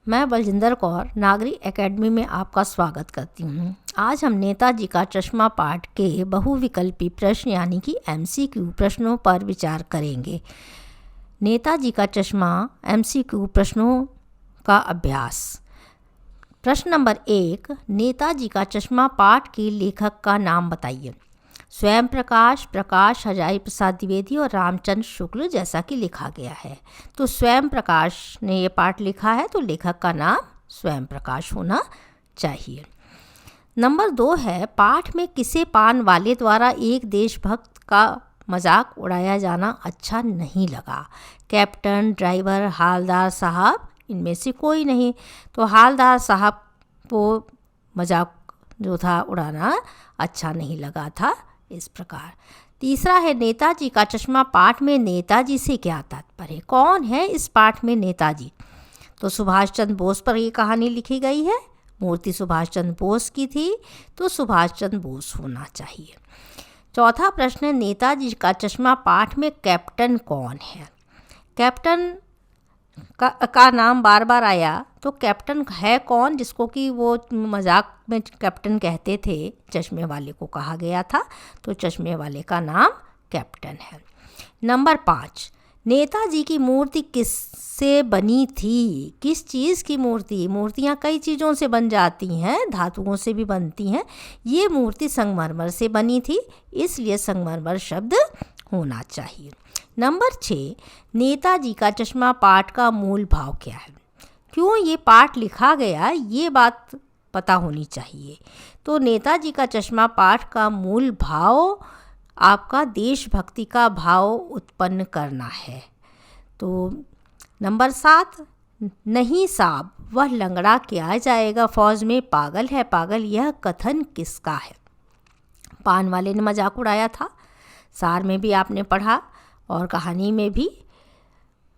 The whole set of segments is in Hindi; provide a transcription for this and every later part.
मैं बलजिंदर कौर नागरिक एकेडमी में आपका स्वागत करती हूँ। आज हम नेताजी का चश्मा पाठ के बहुविकल्पी प्रश्न यानी कि MCQ प्रश्नों पर विचार करेंगे। नेताजी का चश्मा MCQ प्रश्नों का अभ्यास। प्रश्न नंबर 1, नेताजी का चश्मा पाठ के लेखक का नाम बताइए। स्वयं प्रकाश, प्रकाश हजारी प्रसाद द्विवेदी और रामचंद्र शुक्ल जैसा कि लिखा गया है। तो स्वयं प्रकाश ने ये पाठ लिखा है, तो लेखक का नाम स्वयं प्रकाश होना चाहिए। नंबर 2 है, पाठ में किसे पान वाले द्वारा एक देशभक्त का मजाक उड़ाया जाना अच्छा नहीं लगा। कैप्टन, ड्राइवर, हालदार साहब, इनमें से कोई नहीं। तो हालदार साहब को मजाक जो था उड़ाना अच्छा नहीं लगा था। इस प्रकार तीसरा है, नेताजी का चश्मा पाठ में नेताजी से क्या तात्पर्य। कौन है इस पाठ में नेताजी। तो सुभाष चंद्र बोस पर ये कहानी लिखी गई है। मूर्ति सुभाष चंद्र बोस की थी, तो सुभाष चंद्र बोस होना चाहिए। चौथा प्रश्न है, नेताजी का चश्मा पाठ में कैप्टन कौन है। कैप्टन का नाम बार बार आया, तो कैप्टन है कौन जिसको कि वो मजाक में कैप्टन कहते थे, चश्मे वाले को कहा गया था। तो चश्मे वाले का नाम कैप्टन है। नंबर 5, नेताजी की मूर्ति किससे बनी थी। किस चीज़ की मूर्ति। मूर्तियाँ कई चीज़ों से बन जाती हैं, धातुओं से भी बनती हैं। ये मूर्ति संगमरमर से बनी थी, इसलिए संगमरमर शब्द होना चाहिए। नंबर 6, नेताजी का चश्मा पाठ का मूल भाव क्या है। क्यों ये पाठ लिखा गया, ये बात पता होनी चाहिए। तो नेताजी का चश्मा पाठ का मूल भाव आपका देशभक्ति का भाव उत्पन्न करना है। तो नंबर 7, नहीं साहब वह लंगड़ा क्या जाएगा फौज में, पागल है पागल, यह कथन किसका है। पान वाले ने मजाक उड़ाया था, सार में भी आपने पढ़ा और कहानी में भी।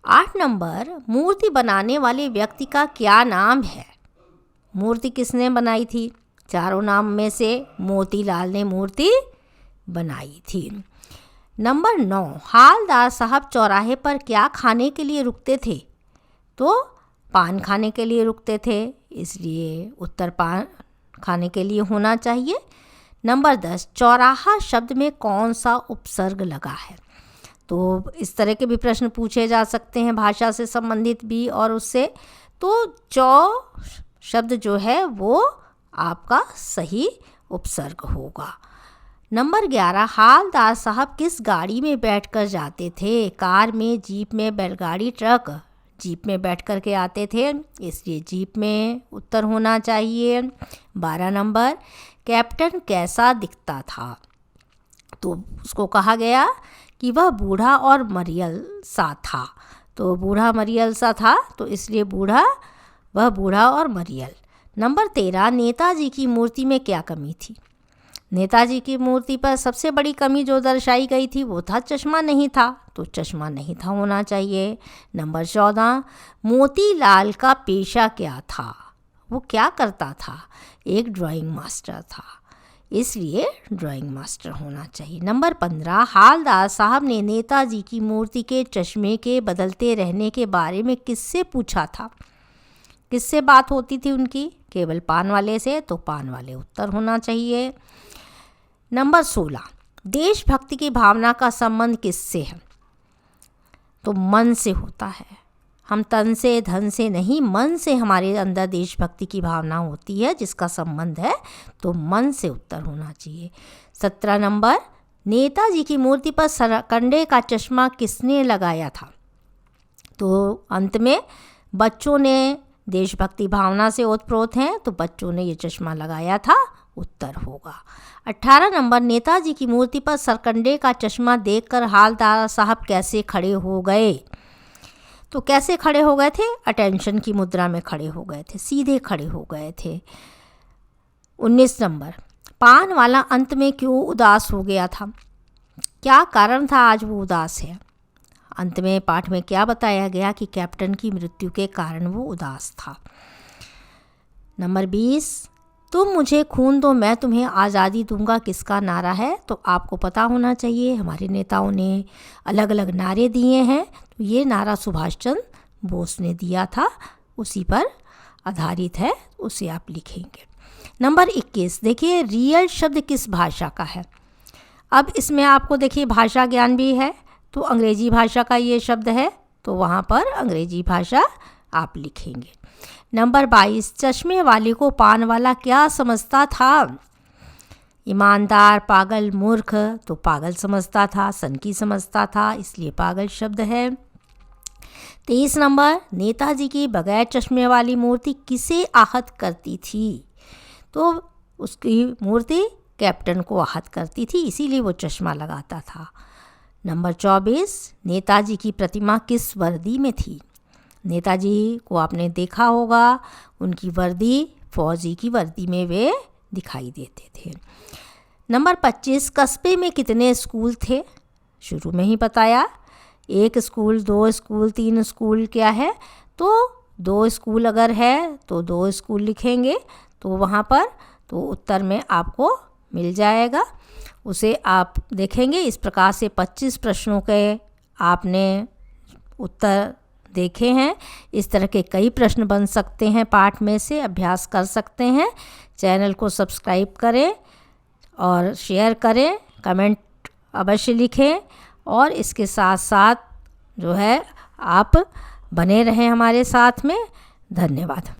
8 नंबर, मूर्ति बनाने वाले व्यक्ति का क्या नाम है। मूर्ति किसने बनाई थी। चारों नाम में से मोतीलाल ने मूर्ति बनाई थी। नंबर 9, हालदार साहब चौराहे पर क्या खाने के लिए रुकते थे। तो पान खाने के लिए रुकते थे, इसलिए उत्तर पान खाने के लिए होना चाहिए। नंबर 10, चौराहा शब्द में कौन सा उपसर्ग लगा है। तो इस तरह के भी प्रश्न पूछे जा सकते हैं, भाषा से संबंधित भी और उससे। तो चौ शब्द जो है वो आपका सही उपसर्ग होगा। नंबर 11, हालदार साहब किस गाड़ी में बैठकर जाते थे। कार में, जीप में, बैलगाड़ी, ट्रक। जीप में बैठ कर के आते थे, इसलिए जीप में उत्तर होना चाहिए। 12 नंबर, कैप्टन कैसा दिखता था। तो उसको कहा गया कि वह बूढ़ा और मरियल सा था। तो बूढ़ा मरियल सा था, तो इसलिए वह बूढ़ा और मरियल। नंबर 13, नेताजी की मूर्ति में क्या कमी थी। नेताजी की मूर्ति पर सबसे बड़ी कमी जो दर्शाई गई थी वो था चश्मा नहीं था, तो चश्मा नहीं था होना चाहिए। नंबर 14, मोतीलाल का पेशा क्या था। वो क्या करता था। एक ड्राइंग मास्टर था, इसलिए ड्राइंग मास्टर होना चाहिए। नंबर 15, हालदार साहब ने नेताजी की मूर्ति के चश्मे के बदलते रहने के बारे में किससे पूछा था। किससे बात होती थी उनकी, केवल पान वाले से, तो पान वाले उत्तर होना चाहिए। नंबर 16, देशभक्ति की भावना का संबंध किससे है। तो मन से होता है। हम तन से धन से नहीं, मन से हमारे अंदर देशभक्ति की भावना होती है, जिसका संबंध है, तो मन से उत्तर होना चाहिए। 17 नंबर, नेताजी की मूर्ति पर सरकंडे का चश्मा किसने लगाया था। तो अंत में बच्चों ने, देशभक्ति भावना से ओतप्रोत हैं, तो बच्चों ने ये चश्मा लगाया था, उत्तर होगा। 18 नंबर, नेताजी की मूर्ति पर सरकंडे का चश्मा देखकर हालदार साहब कैसे खड़े हो गए। तो कैसे खड़े हो गए थे, अटेंशन की मुद्रा में खड़े हो गए थे, सीधे खड़े हो गए थे। 19 नंबर, पान वाला अंत में क्यों उदास हो गया था। क्या कारण था आज वो उदास है। अंत में पाठ में क्या बताया गया कि कैप्टन की मृत्यु के कारण वो उदास था। नंबर 20, तुम मुझे खून दो मैं तुम्हें आज़ादी दूंगा किसका नारा है। तो आपको पता होना चाहिए, हमारे नेताओं ने अलग अलग नारे दिए हैं, तो ये नारा सुभाष चंद्र बोस ने दिया था, उसी पर आधारित है उसे आप लिखेंगे। नंबर 21 देखिए, रियल शब्द किस भाषा का है। अब इसमें आपको देखिए भाषा ज्ञान भी है, तो अंग्रेजी भाषा का ये शब्द है, तो वहाँ पर अंग्रेजी भाषा आप लिखेंगे। नंबर 22 चश्मे वाले को पान वाला क्या समझता था। ईमानदार, पागल, मूर्ख, तो पागल समझता था, सनकी समझता था, इसलिए पागल शब्द है। 23 नंबर नेताजी की बगैर चश्मे वाली मूर्ति किसे आहत करती थी। तो उसकी मूर्ति कैप्टन को आहत करती थी, इसीलिए वो चश्मा लगाता था। नंबर 24 नेताजी की प्रतिमा किस वर्दी में थी। नेताजी को आपने देखा होगा, उनकी वर्दी फौजी की वर्दी में वे दिखाई देते थे। नंबर 25 कस्बे में कितने स्कूल थे। शुरू में ही बताया, 1 स्कूल, 2 स्कूल, 3 स्कूल क्या है, तो 2 स्कूल अगर है तो 2 स्कूल लिखेंगे, तो वहाँ पर तो उत्तर में आपको मिल जाएगा। उसे आप देखेंगे। इस प्रकार से 25 प्रश्नों के आपने उत्तर देखे हैं। इस तरह के कई प्रश्न बन सकते हैं, पाठ में से अभ्यास कर सकते हैं। चैनल को सब्सक्राइब करें और शेयर करें, कमेंट अवश्य लिखें, और इसके साथ साथ जो है आप बने रहें हमारे साथ में। धन्यवाद।